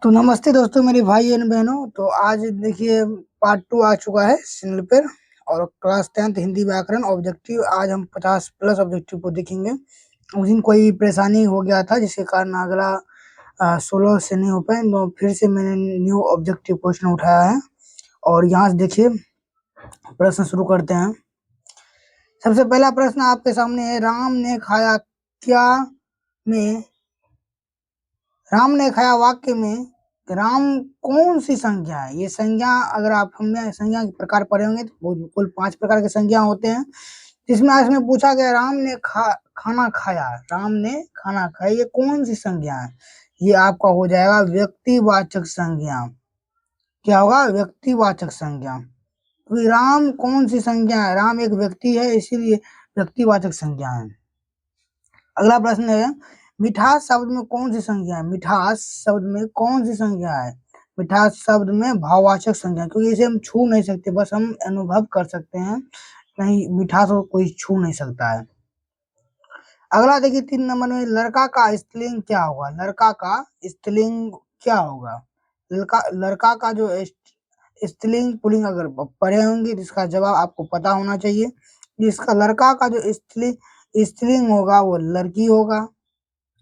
तो नमस्ते दोस्तों, मेरे भाई एंड बहनों। तो आज देखिए पार्ट 2 आ चुका है चैनल पर। और क्लास 10th हिंदी व्याकरण ऑब्जेक्टिव आज हम 50 प्लस ऑब्जेक्टिव को देखेंगे। उस दिन कोई परेशानी हो गया था जिसके कारण अगला 16 से नहीं हो पाए, तो फिर से मैंने न्यू ऑब्जेक्टिव क्वेश्चन उठाया है। और यहाँ से देखिए प्रश्न शुरू करते हैं। सबसे पहला प्रश्न आपके सामने है, राम ने खाया वाक्य में राम कौन सी संज्ञा है। ये संज्ञा अगर आप हमने संज्ञा के प्रकार पढ़े होंगे तो कुल 5 प्रकार के संज्ञा होते हैं, जिसमें आज में पूछा गया राम ने खाना खाया, ये कौन सी संज्ञा है। ये आपका हो जाएगा व्यक्तिवाचक संज्ञा। क्या होगा? व्यक्तिवाचक संज्ञा। तो राम कौन सी संज्ञा है? राम एक व्यक्ति है, इसीलिए व्यक्तिवाचक संज्ञा है। अगला प्रश्न है, मिठास शब्द में कौन सी संज्ञा है। मिठास शब्द में कौन सी संज्ञा है। मिठास शब्द में भाववाचक संज्ञा, क्योंकि इसे हम छू नहीं सकते, बस हम अनुभव कर सकते हैं, नहीं मिठास को कोई छू नहीं सकता है। अगला देखिए 3 नंबर में, लड़का का स्त्रीलिंग क्या होगा। लड़का का स्त्रीलिंग क्या होगा। लड़का का जो स्त्रीलिंग पुल्लिंग अगर पढ़े होंगे तो इसका जवाब आपको पता होना चाहिए। जिसका लड़का का जो स्त्रीलिंग होगा वो लड़की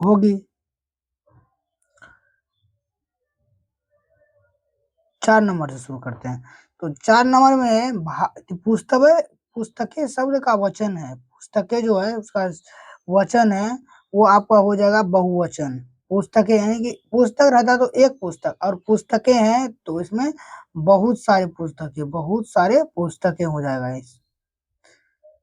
होगी। 4 नंबर से शुरू करते हैं। तो 4 नंबर में पुस्तकें शब्द का वचन है। पुस्तकें जो है उसका वचन है, वो आपका हो जाएगा बहुवचन। पुस्तकें यानी कि पुस्तक रहता तो एक पुस्तक, और पुस्तकें हैं तो इसमें बहुत सारे पुस्तकें हो जाएगा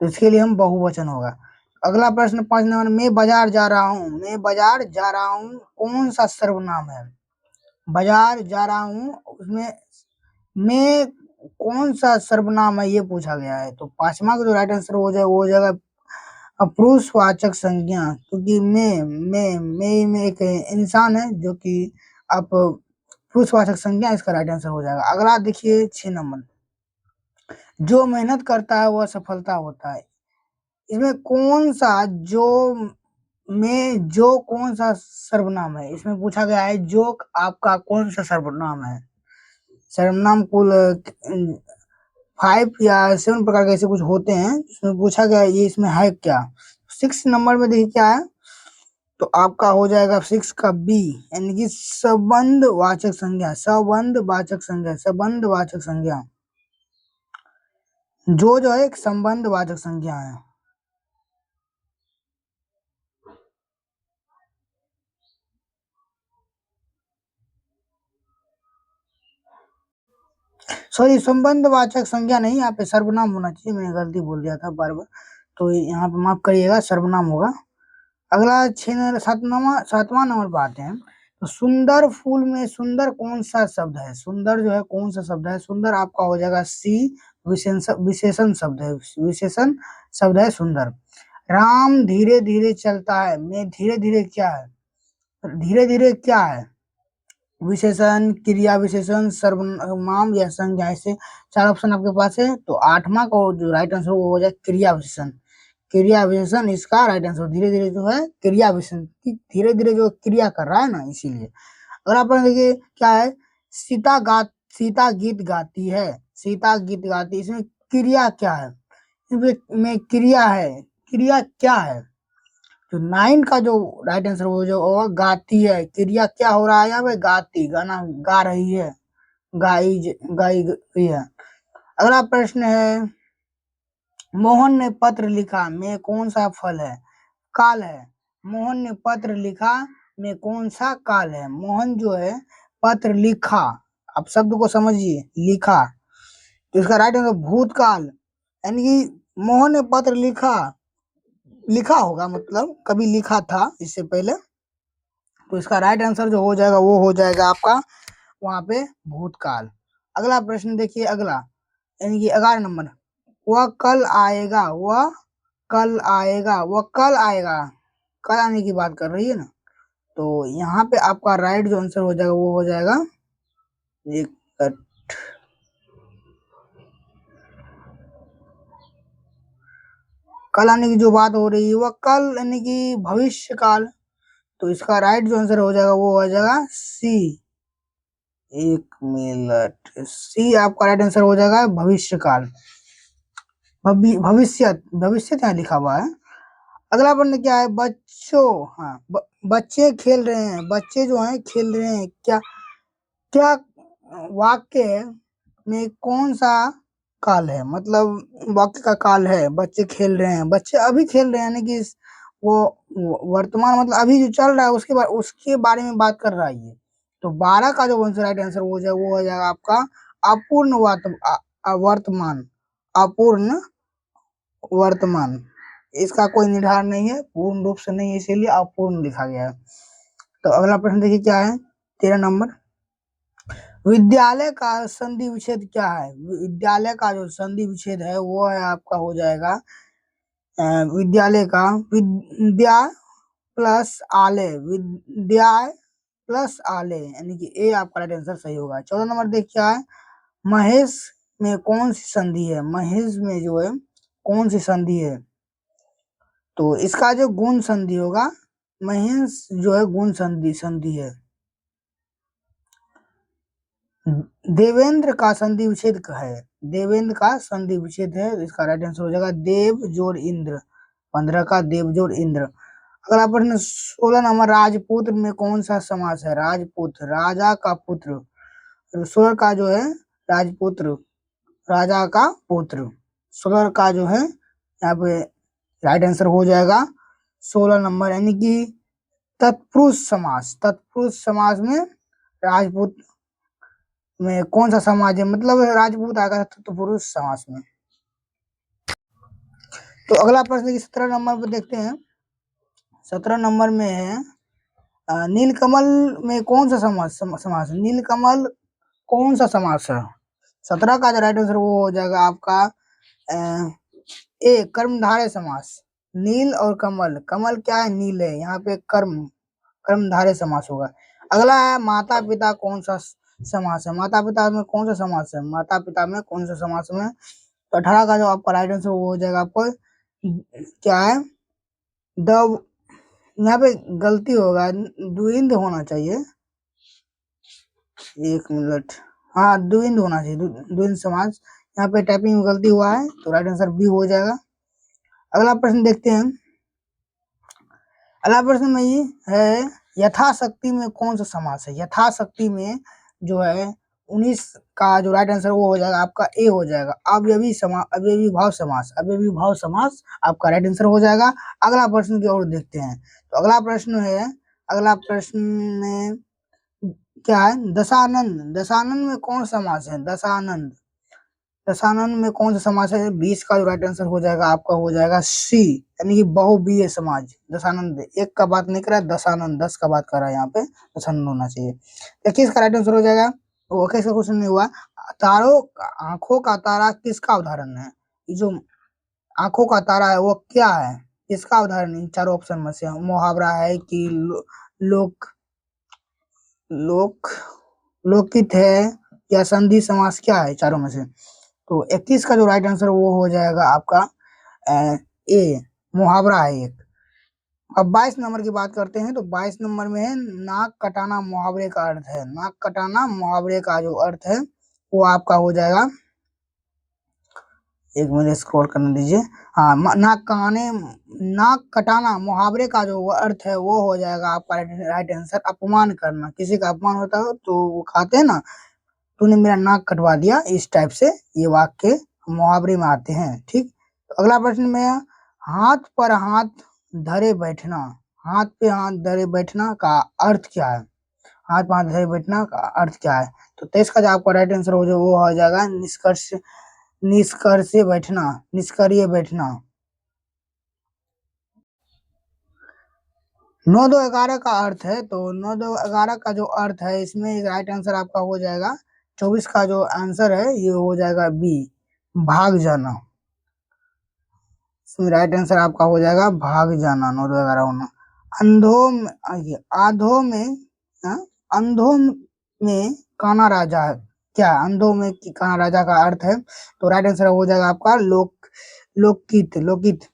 तो इसके लिए हम बहुवचन होगा। अगला प्रश्न 5 नंबर, मैं बाजार जा रहा हूँ कौन सा सर्वनाम है। बाजार जा रहा हूँ, उसमें मैं कौन सा सर्वनाम है ये पूछा गया है। तो 5वां का जो राइट आंसर हो जाएगा पुरुषवाचक संज्ञा, क्योंकि मैं एक इंसान है जो कि आप पुरुषवाचक संज्ञा, इसका राइट आंसर हो जाएगा। अगला देखिए 6 नंबर, जो मेहनत करता है वह सफलता होता है। इसमें कौन सा सर्वनाम है। इसमें पूछा गया है जो आपका कौन सा सर्वनाम है। सर्वनाम कुल 5 या 7 प्रकार के ऐसे कुछ होते हैं, इसमें पूछा गया ये इसमें है क्या। 6 नंबर में देखिए क्या है, तो आपका हो जाएगा 6 का बी, यानी कि संबंधवाचक संज्ञा। जो है एक संबंधवाचक संज्ञा है। सॉरी, संबंधवाचक संज्ञा नहीं, यहाँ पे सर्वनाम होना चाहिए, मैंने गलती बोल दिया था बार बार, तो यहाँ पे माफ करिएगा, सर्वनाम होगा। अगला 7वां नंबर पर आते हैं। तो सुंदर फूल में सुंदर कौन सा शब्द है। सुंदर जो है कौन सा शब्द है। सुंदर आपका हो जाएगा सी, विशेषण शब्द है सुंदर। राम धीरे धीरे चलता है में धीरे धीरे क्या है। विशेषण, क्रिया विशेषण, सर्वनाम या संज्ञा, ऐसे 4 ऑप्शन आपके पास है। तो 8वां को जो राइट आंसर वो हो जाए क्रिया विशेषण, इसका राइट आंसर धीरे धीरे जो है क्रिया विशेषण, धीरे धीरे जो क्रिया कर रहा है ना, इसीलिए। अगर आप देखिए क्या है, सीता गीत गाती है। इसमें क्रिया क्या है। में क्रिया क्या है। तो 9 का जो राइट आंसर हो जो होगा गाती है। क्रिया क्या हो रहा है यहाँ पे, गाना गा रही है, गाई गई है। अगला प्रश्न है, मोहन ने पत्र लिखा में कौन सा फल है, काल है। मोहन ने पत्र लिखा में कौन सा काल है। मोहन जो है पत्र लिखा, आप शब्द को समझिए, लिखा, तो इसका राइट आंसर भूतकाल, यानी कि मोहन ने पत्र लिखा होगा, मतलब कभी लिखा था इससे पहले, तो इसका राइट आंसर जो हो जाएगा वो हो जाएगा आपका वहां पे भूतकाल। अगला प्रश्न देखिए, अगला यानी कि 11 नंबर, वह कल आएगा, कल आने की बात कर रही है ना। तो यहाँ पे आपका राइट जो आंसर हो जाएगा वो हो जाएगा एक कल आने की जो बात हो रही है वह कल यानी कि भविष्य काल। तो इसका राइट जो आंसर हो जाएगा वो हो जाएगा सी, एक मिनट, सी आपका राइट आंसर हो जाएगा भविष्य काल। भविष्य भविष्य यहाँ लिखा हुआ है। अगला प्रश्न क्या है, बच्चों, हाँ बच्चे खेल रहे हैं, बच्चे जो हैं खेल रहे हैं, क्या क्या वाक्य में कौन सा काल है, मतलब वाक्य का काल है, बच्चे खेल रहे हैं, बच्चे अभी खेल रहे हैं, यानी कि वो वर्तमान मतलब अभी जो चल रहा है उसके बारे में बात कर रहा है ये। तो 12 का जो राइट आंसर वो हो जाएगा आपका अपूर्ण वर्तमान, अपूर्ण वर्तमान। इसका कोई निर्धारण नहीं है, पूर्ण रूप से नहीं है, इसीलिए अपूर्ण लिखा गया है। तो अगला प्रश्न देखिए क्या है, 13 नंबर, विद्यालय का संधि विच्छेद क्या है। विद्यालय का जो संधि विच्छेद है वो है आपका हो जाएगा विद्यालय का विद्या प्लस आलय, विद्या प्लस आलय, यानी कि ए आपका राइट आंसर सही होगा। 14 नंबर देख क्या है, महेश में कौन सी संधि है, महेश में जो है कौन सी संधि है। तो इसका जो गुण संधि होगा, महेश जो है गुण संधि है। देवेंद्र का संधि विच्छेद है, देवेंद्र का संधि विच्छेद है, इसका राइट आंसर हो जाएगा देव जोड़ इंद्र, 15 का देव जोड़ इंद्र। अगला प्रश्न 16 नंबर, राजपुत्र में कौन सा समास है, राजपुत्र राजा का पुत्र, 16 का जो है राजपुत्र राजा का पुत्र, 16 का जो है यहाँ पे राइट आंसर हो जाएगा 16 नंबर, यानी कि तत्पुरुष समास, तत्पुरुष समास में राजपूत में कौन सा समाज है, मतलब राजपूत आएगा तत्पुरुष समास में। तो अगला प्रश्न 17 नंबर पर देखते हैं, 17 नंबर में है नीलकमल में कौन सा समास है, नीलकमल कौन सा समास है। 17 का जो राइट आंसर वो हो जाएगा आपका ए कर्मधारय समास, नील और कमल, कमल क्या है, नील है, यहाँ पे कर्मधारय समास होगा। अगला है माता पिता कौन सा समास है, माता पिता में कौन सा समास है, माता पिता में कौन सा समास में। तो 18 का जो आपका राइट आंसर वो हो जाएगा आपको क्या है, द, यहाँ पे गलती होगा, द्विंद होना चाहिए, एक मिनट, हाँ द्विंद होना चाहिए, द्विंद समास, यहाँ पे टाइपिंग में गलती हुआ है, तो राइट आंसर बी हो जाएगा। अगला प्रश्न देखते हैं, अगला प्रश्न में ये है यथाशक्ति में कौन सा समास है, यथाशक्ति में जो है 19 का जो राइट आंसर वो हो जाएगा आपका ए हो जाएगा अव्ययी भाव समास, अव्ययी भाव समास आपका राइट आंसर हो जाएगा। अगला प्रश्न की ओर देखते हैं, तो अगला प्रश्न है, अगला प्रश्न में क्या है, दशानंद, दशानंद में कौन सा समास है, दशानंद, दशानंद में कौन सा समास है, 20 का जो राइट आंसर हो जाएगा आपका हो जाएगा सी, यानी कि बहुवीय समाज, दशानंद, एक का बात नहीं कर रहा है, दशानंद 10 का बात कर रहा है, यहाँ पे दशानंद होना चाहिए। देखिए इसका राइट आंसर हो जाएगा, वो कैसे क्वेश्चन नहीं हुआ, तारों आंखों का तारा किसका उदाहरण है, ये जो आंखों का तारा है वो क्या है, इसका उदाहरण इन चारों ऑप्शन में से मुहावरा है कि लोक लोक लोकित है या संधि समास, क्या है चारों में से। तो 21 का जो राइट आंसर वो हो जाएगा आपका ए मुहावरा है एक। अब 22 नंबर की बात करते हैं, तो 22 नंबर में है नाक कटाना मुहावरे का अर्थ है, नाक कटाना मुहावरे का जो अर्थ है वो आपका हो जाएगा, एक मिनट स्क्रॉल करने दीजिए, हाँ नाक कटाना मुहावरे का जो अर्थ है वो हो जाएगा आपका राइट आंसर अपमान करना, किसी का अपमान होता है तो वो खाते हैं ना, तूने मेरा नाक कटवा दिया, इस टाइप से ये वाक्य मुहावरे में आते हैं, ठीक। तो अगला प्रश्न में हाथ पर हाथ धरे बैठना, हाथ पे हाथ धरे बैठना का अर्थ क्या है, हाथ पे हाथ धरे बैठना का अर्थ क्या है। तो 23 का जो आपका राइट आंसर हो जाए वो हो जाएगा निष्कर्ष बैठना, निष्क्रिय बैठना। 9 2 11 का अर्थ है, तो 9 2 11 का जो अर्थ है इसमें राइट आंसर आपका हो जाएगा 24 का जो आंसर है ये हो जाएगा बी भाग जाना, इसमें राइट आंसर आपका हो जाएगा भाग जाना, 9 2 11 होना। अंधों में आधों में अंधों में काना राजा है, क्या अंधों में काना राजा का अर्थ है, तो राइट आंसर हो जाएगा आपका लोकित, लोकित।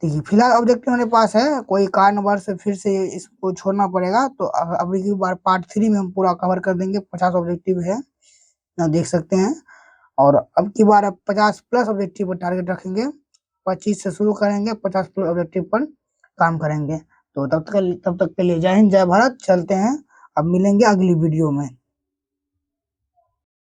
देखिए फिलहाल ऑब्जेक्टिव मेरे पास है, कोई कारणवश से फिर से इसको छोड़ना पड़ेगा तो अगली की बार पार्ट 3 में हम पूरा कवर कर देंगे। 50 ऑब्जेक्टिव है, यहाँ देख सकते हैं। और अब की बार अब 50 प्लस ऑब्जेक्टिव पर टारगेट रखेंगे, 25 से शुरू करेंगे, 50 प्लस ऑब्जेक्टिव पर काम करेंगे। तो तब तक के लिए जय हिंद जय भारत, चलते हैं, अब मिलेंगे अगली वीडियो में।